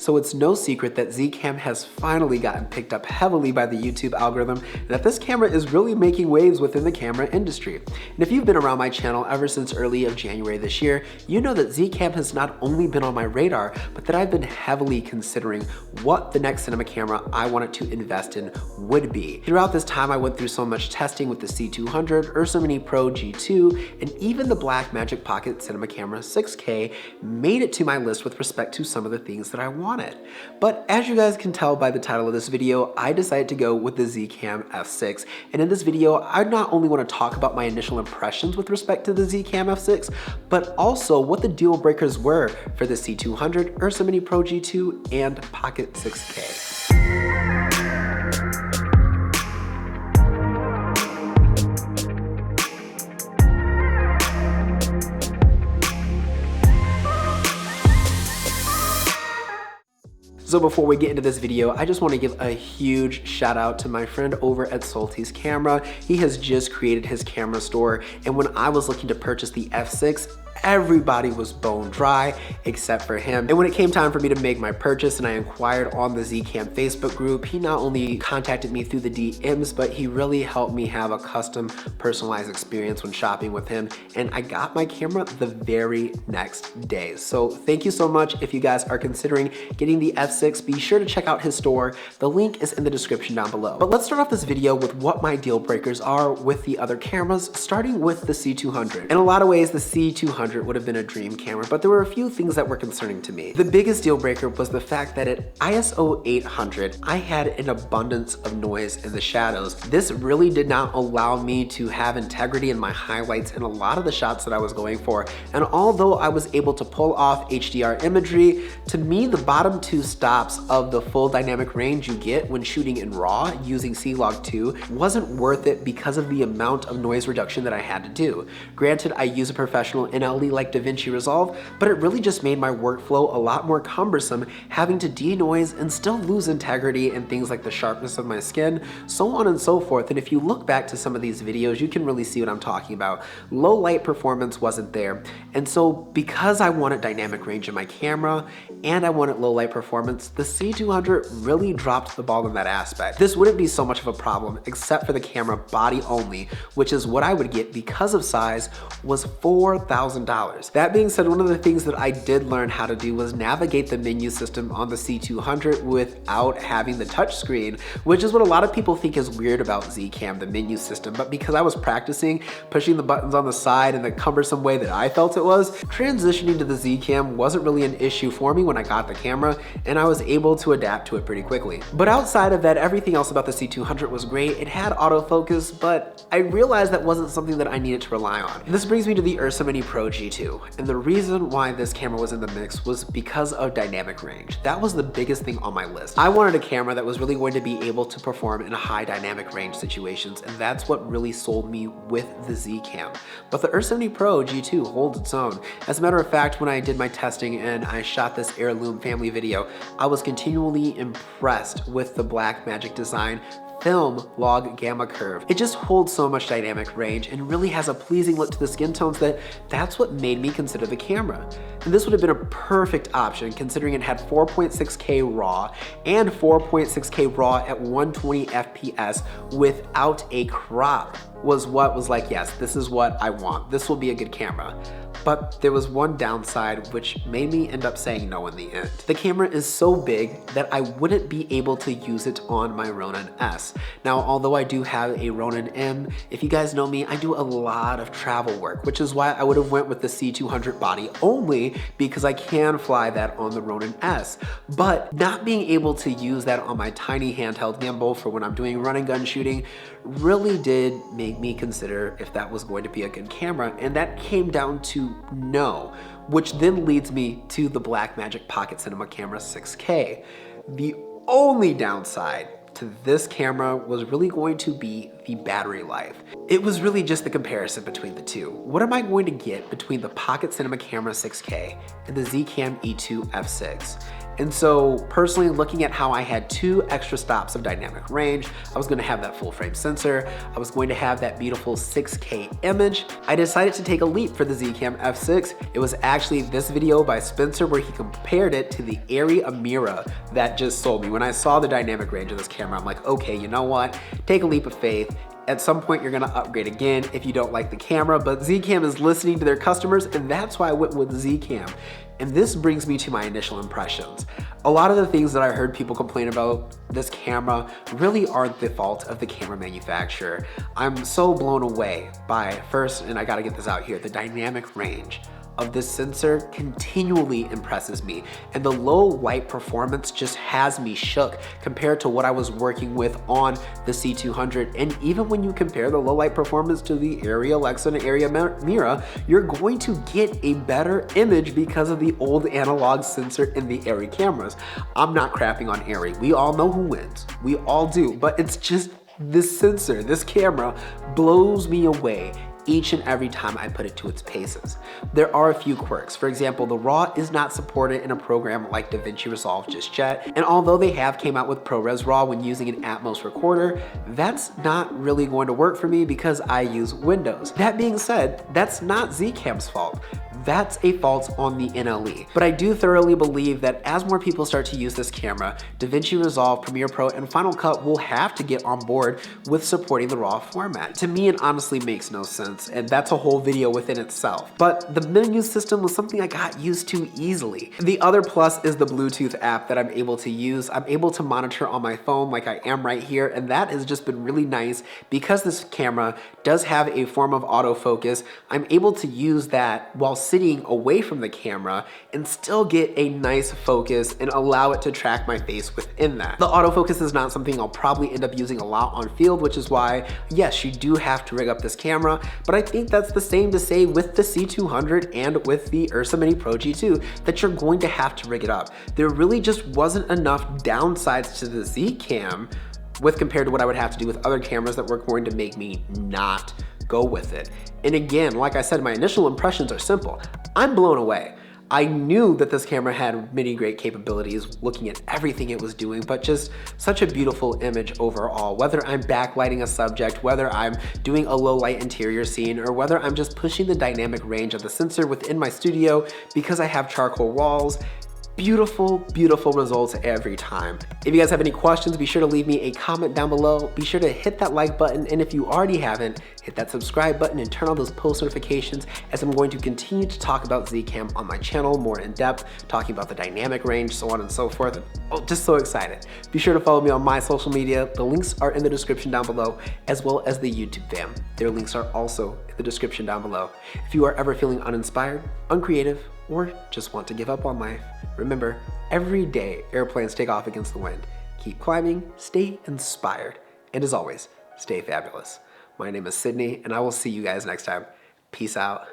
So it's no secret that Zcam has finally gotten picked up heavily by the YouTube algorithm, and that this camera is really making waves within the camera industry. And if you've been around my channel ever since early of January this year, you know that Zcam has not only been on my radar, but that I've been heavily considering what the next cinema camera I wanted to invest in would be. Throughout this time, I went through so much testing with the C200, Ursa Mini Pro G2, and even the Blackmagic Pocket Cinema Camera 6K made it to my list with respect to some of the things that I wanted. But as you guys can tell by the title of this video, I decided to go with the Zcam F6. And in this video, I not only want to talk about my initial impressions with respect to the Zcam F6, but also what the deal breakers were for the C200, Ursa Mini Pro G2, and Pocket 6K. So before we get into this video, I just want to give a huge shout out to my friend over at Soldout Camera. He has just created his camera store, and when I was looking to purchase the F6, everybody was bone dry except for him. And when it came time for me to make my purchase and I inquired on the Zcam Facebook group, he not only contacted me through the DMs, but he really helped me have a custom personalized experience when shopping with him. And I got my camera the very next day. So thank you so much. If you guys are considering getting the F6, be sure to check out his store. The link is in the description down below. But let's start off this video with what my deal breakers are with the other cameras, starting with the C200. In a lot of ways, the C200 would have been a dream camera, but there were a few things that were concerning to me. The biggest deal breaker was the fact that at ISO 800, I had an abundance of noise in the shadows. This really did not allow me to have integrity in my highlights in a lot of the shots that I was going for. And although I was able to pull off HDR imagery, to me, the bottom two stops of the full dynamic range you get when shooting in RAW using C-Log 2 wasn't worth it because of the amount of noise reduction that I had to do. Granted, I use a professional NLE like DaVinci Resolve, but it really just made my workflow a lot more cumbersome, having to denoise and still lose integrity in things like the sharpness of my skin, so on and so forth. And if you look back to some of these videos, you can really see what I'm talking about. Low light performance wasn't there. And so because I wanted dynamic range in my camera and I wanted low light performance, the C200 really dropped the ball in that aspect. This wouldn't be so much of a problem except for the camera body only, which is what I would get because of size, was $4,000. That being said, one of the things that I did learn how to do was navigate the menu system on the C200 without having the touchscreen, which is what a lot of people think is weird about Zcam, the menu system. But because I was practicing pushing the buttons on the side in the cumbersome way that I felt it was, transitioning to the Zcam wasn't really an issue for me when I got the camera, and I was able to adapt to it pretty quickly. But outside of that, everything else about the C200 was great. It had autofocus, but I realized that wasn't something that I needed to rely on. This brings me to the Ursa Mini Pro G2. And the reason why this camera was in the mix was because of dynamic range. That was the biggest thing on my list. I wanted a camera that was really going to be able to perform in high dynamic range situations, and that's what really sold me with the Zcam. But the Ursa Mini Pro G2 holds its own. As a matter of fact, when I did my testing and I shot this heirloom family video, I was continually impressed with the Blackmagic design film log gamma curve. It just holds so much dynamic range and really has a pleasing look to the skin tones that's what made me consider the camera. And this would have been a perfect option considering it had 4.6K RAW and 4.6K RAW at 120 FPS without a crop. Was what was like, yes, this is what I want. This will be a good camera. But there was one downside which made me end up saying no in the end. The camera is so big that I wouldn't be able to use it on my Ronin S. Now, although I do have a Ronin M, if you guys know me, I do a lot of travel work, which is why I would have went with the C200 body only because I can fly that on the Ronin S. But not being able to use that on my tiny handheld gimbal for when I'm doing run and gun shooting really did make me consider if that was going to be a good camera, and that came down to no, which then leads me to the Blackmagic Pocket Cinema Camera 6K. The only downside to this camera was really going to be the battery life. It was really just the comparison between the two. What am I going to get between the Pocket Cinema Camera 6K and the Zcam E2 F6? And so personally, looking at how I had 2 extra stops of dynamic range, I was gonna have that full frame sensor, I was going to have that beautiful 6K image, I decided to take a leap for the Zcam F6. It was actually this video by Spencer where he compared it to the Arri Amira that just sold me. When I saw the dynamic range of this camera, I'm like, okay, you know what? Take a leap of faith. At some point, you're gonna upgrade again if you don't like the camera, but Zcam is listening to their customers, and that's why I went with Zcam. And this brings me to my initial impressions. A lot of the things that I heard people complain about this camera really aren't the fault of the camera manufacturer. I'm so blown away by, first, and I gotta get this out here, the dynamic range of this sensor continually impresses me, and the low light performance just has me shook compared to what I was working with on the C200. And even when you compare the low light performance to the Arri Alexa and Arri Amira, you're going to get a better image because of the old analog sensor in the Arri cameras. I'm not crapping on Arri. We all know who wins. We all do, but it's just this sensor, this camera blows me away each and every time I put it to its paces. There are a few quirks. For example, the RAW is not supported in a program like DaVinci Resolve just yet, and although they have came out with ProRes RAW when using an Atmos recorder, that's not really going to work for me because I use Windows. That being said, that's not Zcam's fault. That's a fault on the NLE. But I do thoroughly believe that as more people start to use this camera, DaVinci Resolve, Premiere Pro, and Final Cut will have to get on board with supporting the RAW format. To me, it honestly makes no sense, and that's a whole video within itself. But the menu system was something I got used to easily. The other plus is the Bluetooth app that I'm able to use. I'm able to monitor on my phone like I am right here, and that has just been really nice because this camera does have a form of autofocus. I'm able to use that while sitting away from the camera and still get a nice focus and allow it to track my face within that. The autofocus is not something I'll probably end up using a lot on field, which is why, yes, you do have to rig up this camera, but I think that's the same to say with the C200 and with the Ursa Mini Pro G2, that you're going to have to rig it up. There really just wasn't enough downsides to the Zcam with compared to what I would have to do with other cameras that were going to make me not go with it. And again, like I said, my initial impressions are simple. I'm blown away. I knew that this camera had many great capabilities looking at everything it was doing, but just such a beautiful image overall. Whether I'm backlighting a subject, whether I'm doing a low light interior scene, or whether I'm just pushing the dynamic range of the sensor within my studio because I have charcoal walls, beautiful, beautiful results every time. If you guys have any questions, be sure to leave me a comment down below. Be sure to hit that like button, and if you already haven't, hit that subscribe button and turn on those post notifications, as I'm going to continue to talk about Zcam on my channel more in depth, talking about the dynamic range, so on and so forth. Oh, just so excited. Be sure to follow me on my social media. The links are in the description down below, as well as the YouTube fam. Their links are also in the description down below. If you are ever feeling uninspired, uncreative, or just want to give up on life, remember, every day airplanes take off against the wind. Keep climbing, stay inspired, and as always, stay fabulous. My name is Sidney, and I will see you guys next time. Peace out.